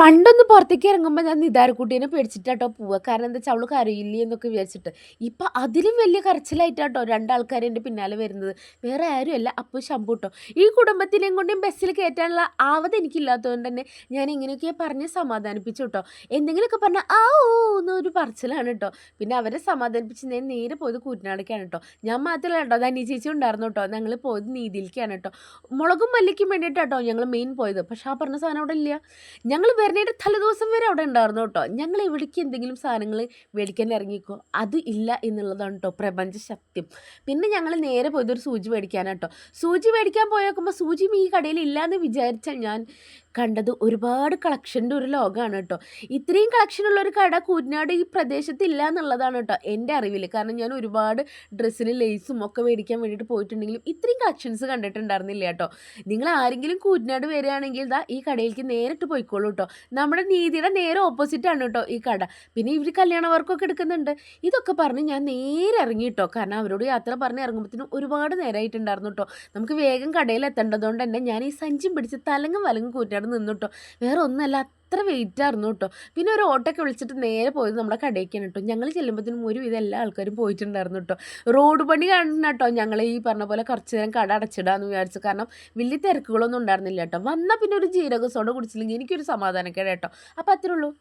പണ്ടൊന്ന് പുറത്തേക്ക് ഇറങ്ങുമ്പോൾ ഞാൻ നിദാരക്കുട്ടീനെ പേടിച്ചിട്ടാട്ടോ പോവുക. കാരണം എന്താ വെച്ചാൽ അവള് കരയില്ലേ എന്നൊക്കെ വിചാരിച്ചിട്ട്. ഇപ്പം അതിലും വലിയ കരച്ചിലായിട്ടാട്ടോ രണ്ടാൾക്കാർ എൻ്റെ പിന്നാലെ വരുന്നത്. വേറെ ആരുമല്ല, അപ്പു ശംഭൂട്ടോ. ഈ കുടുംബത്തിനെയും കൊണ്ടും ബസ്സിൽ കയറ്റാനുള്ള ആവത് എനിക്കില്ലാത്തതുകൊണ്ട് തന്നെ ഞാൻ ഇങ്ങനെയൊക്കെ പറഞ്ഞ് സമാധാനിപ്പിച്ചു കേട്ടോ. എന്തെങ്കിലുമൊക്കെ പറഞ്ഞാൽ ആ ഓ എന്നൊരു പറച്ചിലാണ് കേട്ടോ. പിന്നെ അവരെ സമാധാനിപ്പിച്ച് ഞാൻ നേരെ പോയത് കൂറ്റനാടേക്കാണ് കേട്ടോ. ഞാൻ മാത്രമല്ല കേട്ടോ, ധനി ചേച്ചി ഉണ്ടായിരുന്നു കേട്ടോ. ഞങ്ങൾ പോയത് നീതിയിലേക്കാണ് കേട്ടോ. മുളകും മല്ലിക്കും വേണ്ടിയിട്ടാട്ടോ ഞങ്ങൾ മെയിൻ പോയത്. പക്ഷെ ആ പറഞ്ഞ സാധനം അവിടെ ഇല്ല. ഞങ്ങൾ വരുന്നതിൻ്റെ തലേദിവസം വരെ അവിടെ ഉണ്ടായിരുന്നു കേട്ടോ. ഞങ്ങൾ എവിടേക്ക് എന്തെങ്കിലും സാധനങ്ങൾ മേടിക്കാൻ ഇറങ്ങിക്കോ, അത് ഇല്ല എന്നുള്ളതാണ് കേട്ടോ പ്രപഞ്ച സത്യം. പിന്നെ ഞങ്ങൾ നേരെ പോയത് ഒരു സൂചി മേടിക്കാനാണ് കേട്ടോ. സൂചി മേടിക്കാൻ പോയേക്കുമ്പോൾ സൂചിയും ഈ കടയിൽ ഇല്ലയെന്ന് വിചാരിച്ചാൽ ഞാൻ കണ്ടത് ഒരുപാട് കളക്ഷൻ്റെ ഒരു ലോകമാണ് കേട്ടോ. ഇത്രയും കളക്ഷനുള്ള ഒരു കട കൂറ്റനാട് ഈ പ്രദേശത്ത് ഇല്ല എന്നുള്ളതാണ് കേട്ടോ എൻ്റെ അറിവിൽ. കാരണം ഞാൻ ഒരുപാട് ഡ്രസ്സിന് ലേസും ഒക്കെ മേടിക്കാൻ വേണ്ടിയിട്ട് പോയിട്ടുണ്ടെങ്കിലും ഇത്രയും കളക്ഷൻസ് കണ്ടിട്ടുണ്ടായിരുന്നില്ല കേട്ടോ. നിങ്ങൾ ആരെങ്കിലും കൂറ്റനാട് വരികയാണെങ്കിൽ ദാ ഈ കടയിലേക്ക് നേരിട്ട് പോയിക്കോളൂ കേട്ടോ. നമ്മുടെ നീതിയുടെ നേരെ ഓപ്പോസിറ്റാണ് കേട്ടോ ഈ കട. പിന്നെ ഇവർ കല്യാണ വർക്കൊക്കെ എടുക്കുന്നുണ്ട്. ഇതൊക്കെ പറഞ്ഞ് ഞാൻ നേരെ ഇറങ്ങി കേട്ടോ. കാരണം അവരോട് യാത്ര പറഞ്ഞ് ഇറങ്ങുമ്പോഴത്തേനും ഒരുപാട് നേരമായിട്ടുണ്ടായിരുന്നു കേട്ടോ. നമുക്ക് വേഗം കടയിൽ എത്തേണ്ടതുകൊണ്ട് തന്നെ ഞാൻ ഈ സഞ്ചിയും പിടിച്ച് തലങ്ങും വലങ്ങും കൂറ്റനാട് നിന്നു കേട്ടോ. വേറെ ഒന്നല്ല, അത്ര വെയിറ്റായിരുന്നു കേട്ടോ. പിന്നെ ഒരു ഓട്ടോക്കെ വിളിച്ചിട്ട് നേരെ പോയത് നമ്മുടെ കടയ്ക്കാണ് കേട്ടോ. ഞങ്ങൾ ചെല്ലുമ്പോഴത്തേനും ഒരുവിധം എല്ലാ ആൾക്കാരും പോയിട്ടുണ്ടായിരുന്നു കേട്ടോ. റോഡ് പണി കാണണം കേട്ടോ. ഞങ്ങൾ ഈ പറഞ്ഞ പോലെ കുറച്ച് നേരം കട അടച്ചിടാമെന്ന് വിചാരിച്ചു. കാരണം വലിയ തിരക്കുകളൊന്നും ഉണ്ടായിരുന്നില്ല കേട്ടോ. വന്നാൽ പിന്നെ ഒരു ജീരക സോഡ കുടിച്ചില്ലെങ്കിൽ എനിക്കൊരു സമാധാനക്കേട് കേട്ടോ. അപ്പോൾ അത്രേ ഉള്ളൂ.